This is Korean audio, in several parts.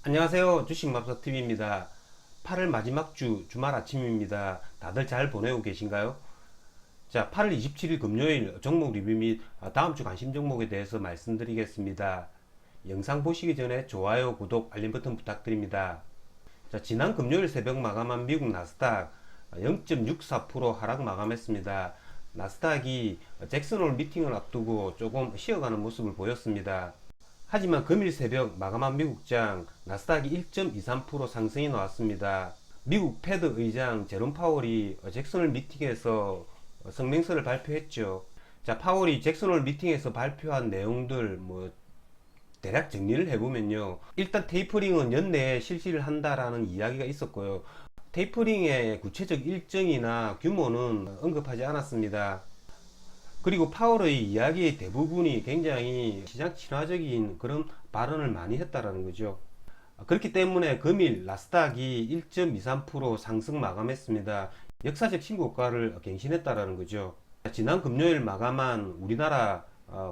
안녕하세요. 주식맘사TV입니다. 8월 마지막 주 주말 아침입니다. 다들 잘 보내고 계신가요? 자, 8월 27일 금요일 종목 리뷰 및 다음 주 관심 종목에 대해서 말씀드리겠습니다. 영상 보시기 전에 좋아요, 구독, 알림 버튼 부탁드립니다. 자, 지난 금요일 새벽 마감한 미국 나스닥 0.64% 하락 마감했습니다. 나스닥이 잭슨홀 미팅을 앞두고 조금 쉬어가는 모습을 보였습니다. 하지만 금일 새벽 마감한 미국장 나스닥이 1.23% 상승이 나왔습니다. 미국 패드 의장 제롬 파월이 잭슨홀 미팅에서 성명서를 발표했죠. 자, 파월이 잭슨홀 미팅에서 발표한 내용들 대략 정리를 해보면요. 일단 테이퍼링은 연내에 실시를 한다라는 이야기가 있었고요. 테이퍼링의 구체적 일정이나 규모는 언급하지 않았습니다. 그리고 파월의 이야기의 대부분이 굉장히 시장 친화적인 그런 발언을 많이 했다라는 거죠. 그렇기 때문에 금일 나스닥이 1.23% 상승 마감했습니다. 역사적 신고가를 갱신했다라는 거죠. 지난 금요일 마감한 우리나라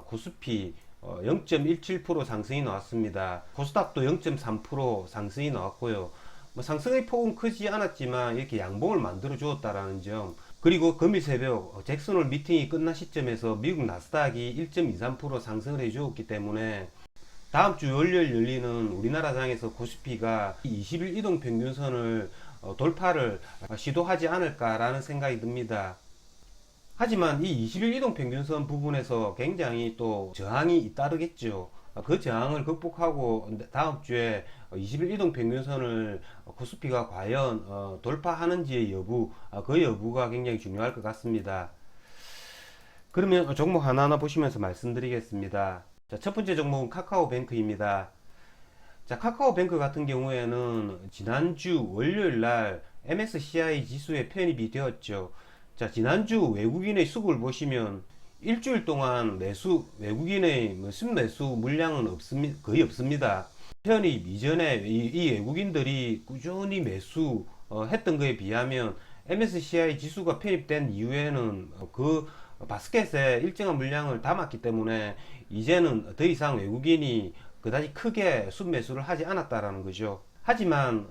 코스피 0.17% 상승이 나왔습니다. 코스닥도 0.3% 상승이 나왔고요. 상승의 폭은 크지 않았지만 이렇게 양봉을 만들어 주었다라는 점, 그리고 금일 새벽 잭슨홀 미팅이 끝난 시점에서 미국 나스닥이 1.23% 상승을 해주었기 때문에 다음 주 월요일 열리는 우리나라 장에서 코스피가 20일 이동 평균선을 돌파를 시도하지 않을까라는 생각이 듭니다. 하지만 이 20일 이동 평균선 부분에서 굉장히 또 저항이 잇따르겠죠. 그 저항을 극복하고 다음 주에 20일 이동 평균선을 코스피가 과연 돌파하는지의 여부, 그 여부가 굉장히 중요할 것 같습니다. 그러면 종목 하나하나 보시면서 말씀드리겠습니다. 자, 첫 번째 종목은 카카오뱅크입니다. 자, 카카오뱅크 같은 경우에는 지난주 월요일 날 MSCI 지수에 편입이 되었죠. 자, 지난주 외국인의 수급을 보시면 일주일 동안 외국인의 순매수 물량은 거의 없습니다. 편입 이전에 이 외국인들이 꾸준히 매수 했던 것에 비하면 MSCI 지수가 편입된 이후에는 그 바스켓에 일정한 물량을 담았기 때문에 이제는 더 이상 외국인이 그다지 크게 순매수를 하지 않았다라는 거죠. 하지만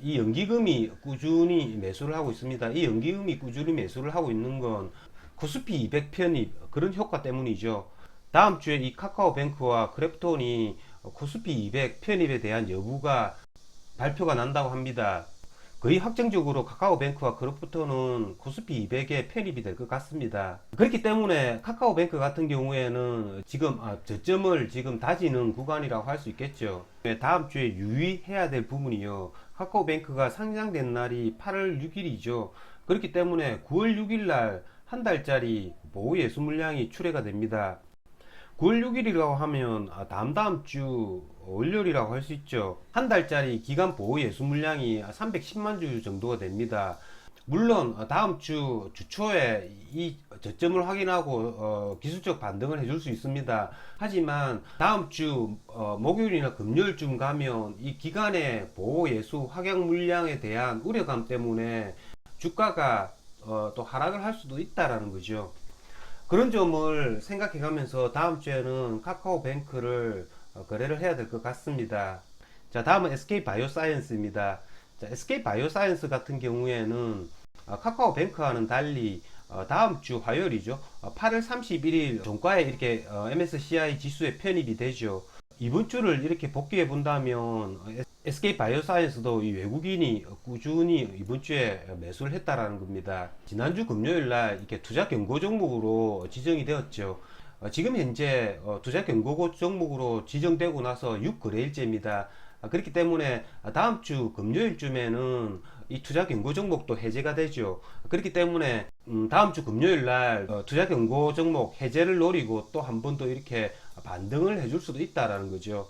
이 연기금이 꾸준히 매수를 하고 있습니다. 이 연기금이 꾸준히 매수를 하고 있는 건 코스피 200 편입 그런 효과 때문이죠. 다음 주에 이 카카오뱅크와 크랩톤이 코스피 200 편입에 대한 여부가 발표가 난다고 합니다. 거의 확정적으로 카카오뱅크와 크랩톤은 코스피 200에 편입이 될 것 같습니다. 그렇기 때문에 카카오뱅크 같은 경우에는 지금 저점을 지금 다지는 구간이라고 할 수 있겠죠. 다음 주에 유의해야 될 부분이요. 카카오뱅크가 상장된 날이 8월 6일이죠. 그렇기 때문에 9월 6일 날 한 달짜리 보호 예수 물량이 출회가 됩니다. 9월 6일이라고 하면 다음 주 월요일이라고 할 수 있죠. 한 달짜리 기간 보호 예수 물량이 310만 주 정도가 됩니다. 물론 다음 주 초에 이 저점을 확인하고 기술적 반등을 해줄 수 있습니다. 하지만 다음 주 목요일이나 금요일쯤 가면 이 기간의 보호 예수 확약 물량에 대한 우려감 때문에 주가가 또 하락을 할 수도 있다라는 거죠. 그런 점을 생각해 가면서 다음 주에는 카카오뱅크를 거래를 해야 될 것 같습니다. 자, 다음은 SK바이오사이언스입니다. 자, SK바이오사이언스 같은 경우에는 카카오뱅크와는 달리 다음 주 화요일이죠. 8월 31일 종가에 이렇게 MSCI 지수에 편입이 되죠. 이번 주를 이렇게 복귀해 본다면 SK바이오사이언스도 이 외국인이 꾸준히 이번 주에 매수를 했다라는 겁니다. 지난주 금요일 날 이렇게 투자 경고 종목으로 지정이 되었죠. 지금 현재 투자 경고 종목으로 지정되고 나서 6거래일째입니다. 그렇기 때문에 다음 주 금요일쯤에는 이 투자 경고 종목도 해제가 되죠. 그렇기 때문에 다음 주 금요일 날 투자 경고 종목 해제를 노리고 또 한 번 더 이렇게 반등을 해줄 수도 있다라는 거죠.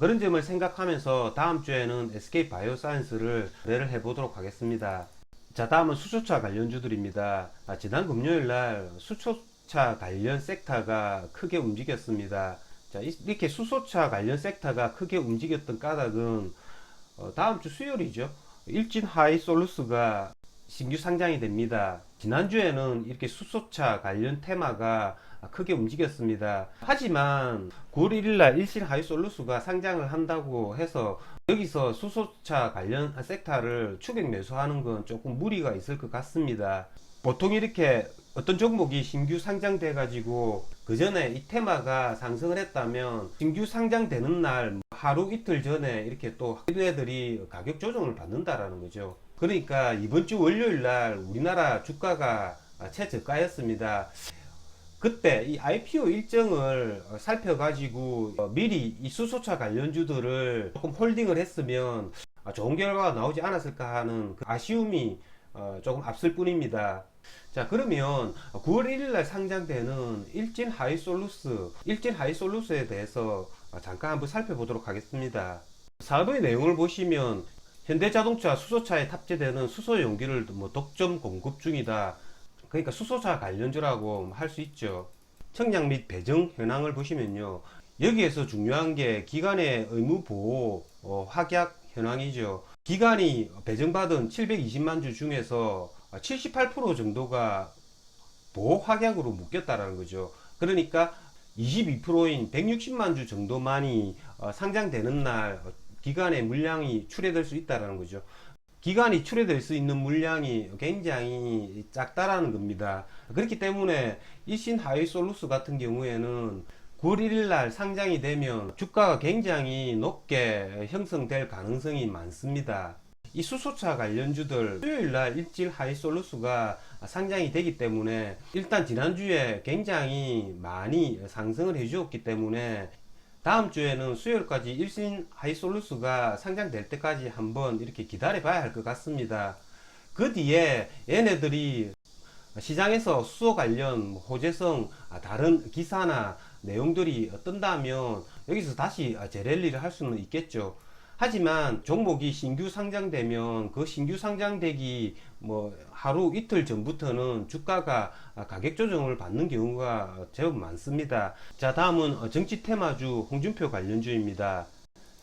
그런 점을 생각하면서 다음 주에는 SK 바이오사이언스를 거래를 해보도록 하겠습니다. 자, 다음은 수소차 관련주들입니다. 지난 금요일 날 수소차 관련 섹터가 크게 움직였습니다. 자, 이렇게 수소차 관련 섹터가 크게 움직였던 까닭은 다음 주 수요일이죠. 일진 하이솔루스가 신규 상장이 됩니다. 지난주에는 이렇게 수소차 관련 테마가 크게 움직였습니다. 하지만 9월 1일날 일신 하이솔루스가 상장을 한다고 해서 여기서 수소차 관련 섹터를 추격 매수하는 건 조금 무리가 있을 것 같습니다. 보통 이렇게 어떤 종목이 신규 상장돼 가지고 그 전에 이 테마가 상승을 했다면 신규 상장되는 날 하루 이틀 전에 이렇게 또 애들이 가격 조정을 받는다라는 거죠. 그러니까 이번 주 월요일 날 우리나라 주가가 최저가였습니다. 그때 이 IPO 일정을 살펴가지고 미리 이 수소차 관련주들을 조금 홀딩을 했으면 좋은 결과가 나오지 않았을까 하는 그 아쉬움이 조금 앞설 뿐입니다. 자, 그러면 9월 1일 날 상장되는 일진 하이솔루스에 대해서 잠깐 한번 살펴보도록 하겠습니다. 사업의 내용을 보시면 현대자동차 수소차에 탑재되는 수소 용기를 독점 공급 중이다. 그러니까 수소차 관련주라고 할 수 있죠. 청약 및 배정 현황을 보시면요. 여기에서 중요한 게 기간의 의무 보호 확약 현황이죠. 기간이 배정받은 720만 주 중에서 78% 정도가 보호 확약으로 묶였다라는 거죠. 그러니까 22%인 160만 주 정도만이 상장되는 날 기간의 물량이 출회될 수 있다는 거죠. 기간이 출회될 수 있는 물량이 굉장히 작다라는 겁니다. 그렇기 때문에 일신 하이솔루스 같은 경우에는 9월 1일 날 상장이 되면 주가가 굉장히 높게 형성될 가능성이 많습니다. 이 수소차 관련주들 수요일 날 일질 하이솔루스가 상장이 되기 때문에 일단 지난주에 굉장히 많이 상승을 해 주었기 때문에 다음 주에는 수요일까지 일신 하이솔루스가 상장될 때까지 한번 이렇게 기다려 봐야 할 것 같습니다. 그 뒤에 얘네들이 시장에서 수소 관련 호재성 다른 기사나 내용들이 뜬다면 여기서 다시 재랠리를 할 수는 있겠죠. 하지만 종목이 신규 상장되면 그 신규 상장되기 하루 이틀 전부터는 주가가 가격 조정을 받는 경우가 제법 많습니다. 자, 다음은 정치 테마주 홍준표 관련주입니다.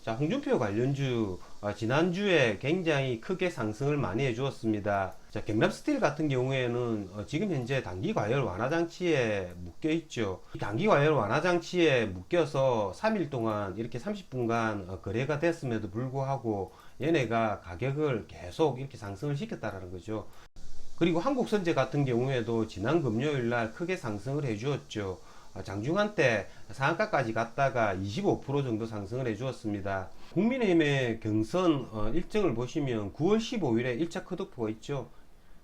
자, 홍준표 관련주 지난주에 굉장히 크게 상승을 많이 해주었습니다. 자, 경남스틸 같은 경우에는 지금 현재 단기 과열 완화 장치에 묶여 있죠. 이 단기 과열 완화 장치에 묶여서 3일 동안 이렇게 30분간 거래가 됐음에도 불구하고 얘네가 가격을 계속 이렇게 상승을 시켰다라는 거죠. 그리고 한국선제 같은 경우에도 지난 금요일 날 크게 상승을 해주었죠. 장중한 때 상한가까지 갔다가 25% 정도 상승을 해주었습니다. 국민의힘의 경선 일정을 보시면 9월 15일에 1차 컷오프가 있죠.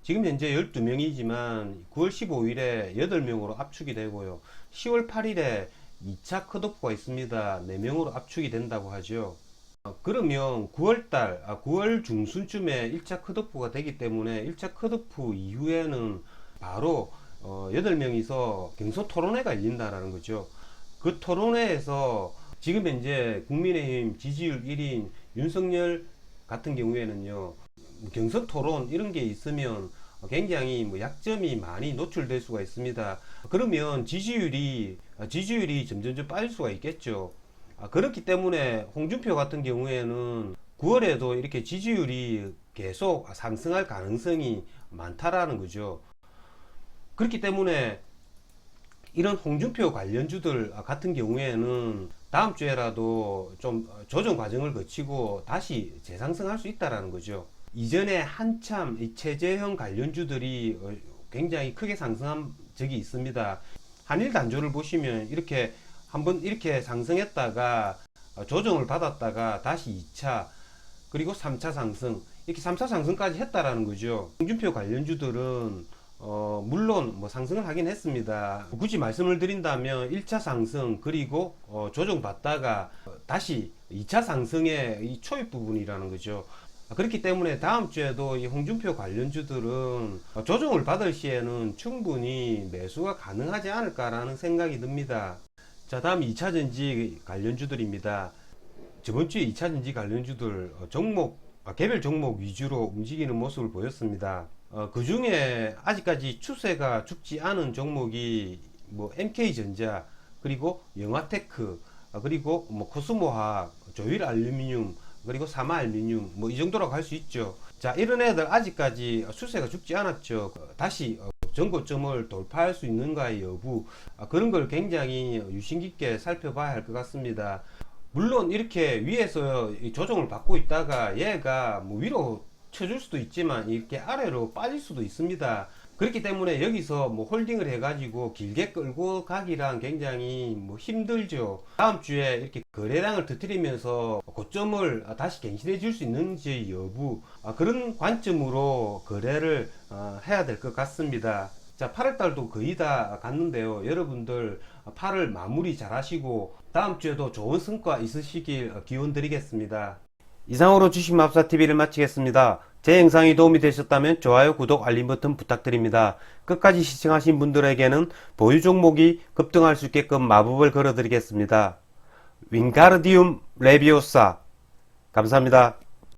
지금 현재 12명이지만 9월 15일에 8명으로 압축이 되고요. 10월 8일에 2차 컷오프가 있습니다. 4명으로 압축이 된다고 하죠. 그러면 9월 중순쯤에 1차 컷오프가 되기 때문에 1차 컷오프 이후에는 바로 8명이서 경선 토론회가 열린다라는 거죠. 그 토론회에서 지금 현재 국민의힘 지지율 1인 윤석열 같은 경우에는요, 경선 토론 이런 게 있으면 굉장히 약점이 많이 노출될 수가 있습니다. 그러면 지지율이 점점 빠질 수가 있겠죠. 그렇기 때문에 홍준표 같은 경우에는 9월에도 이렇게 지지율이 계속 상승할 가능성이 많다라는 거죠. 그렇기 때문에 이런 홍준표 관련주들 같은 경우에는 다음 주에라도 좀 조정 과정을 거치고 다시 재상승할 수 있다라는 거죠. 이전에 한참 이 최재형 관련주들이 굉장히 크게 상승한 적이 있습니다. 한일 단조를 보시면 이렇게 한번 이렇게 상승했다가 조정을 받았다가 다시 2차 그리고 3차 상승 이렇게 3차 상승까지 했다라는 거죠. 홍준표 관련주들은 물론 상승을 하긴 했습니다. 굳이 말씀을 드린다면 1차 상승 그리고 조정받다가 다시 2차 상승의 이 초입 부분이라는 거죠. 그렇기 때문에 다음 주에도 이 홍준표 관련주들은 조정을 받을 시에는 충분히 매수가 가능하지 않을까라는 생각이 듭니다. 자, 다음 2차전지 관련주들입니다. 저번 주에 2차전지 관련주들 개별 종목 위주로 움직이는 모습을 보였습니다. 그 중에 아직까지 추세가 죽지 않은 종목이 MK전자, 그리고 영화테크, 그리고 코스모화학, 조일알루미늄, 그리고 사마알루미늄 이 정도라고 할 수 있죠. 자, 이런 애들 아직까지 수세가 죽지 않았죠. 다시 전고점을 돌파할 수 있는가의 여부, 그런 걸 굉장히 유심 깊게 살펴봐야 할 것 같습니다. 물론 이렇게 위에서 이 조정을 받고 있다가 얘가 뭐 위로 쳐줄 수도 있지만 이렇게 아래로 빠질 수도 있습니다. 그렇기 때문에 여기서 뭐 홀딩을 해가지고 길게 끌고 가기란 굉장히 뭐 힘들죠. 다음 주에 이렇게 거래량을 터뜨리면서 고점을 다시 갱신해 줄 수 있는지 여부, 그런 관점으로 거래를 해야 될 것 같습니다. 자, 8월달도 거의 다 갔는데요. 여러분들 8월 마무리 잘 하시고 다음 주에도 좋은 성과 있으시길 기원 드리겠습니다. 이상으로 주식마법사TV를 마치겠습니다. 제 영상이 도움이 되셨다면 좋아요, 구독, 알림 버튼 부탁드립니다. 끝까지 시청하신 분들에게는 보유 종목이 급등할 수 있게끔 마법을 걸어드리겠습니다. 윙가르디움 레비오사. 감사합니다.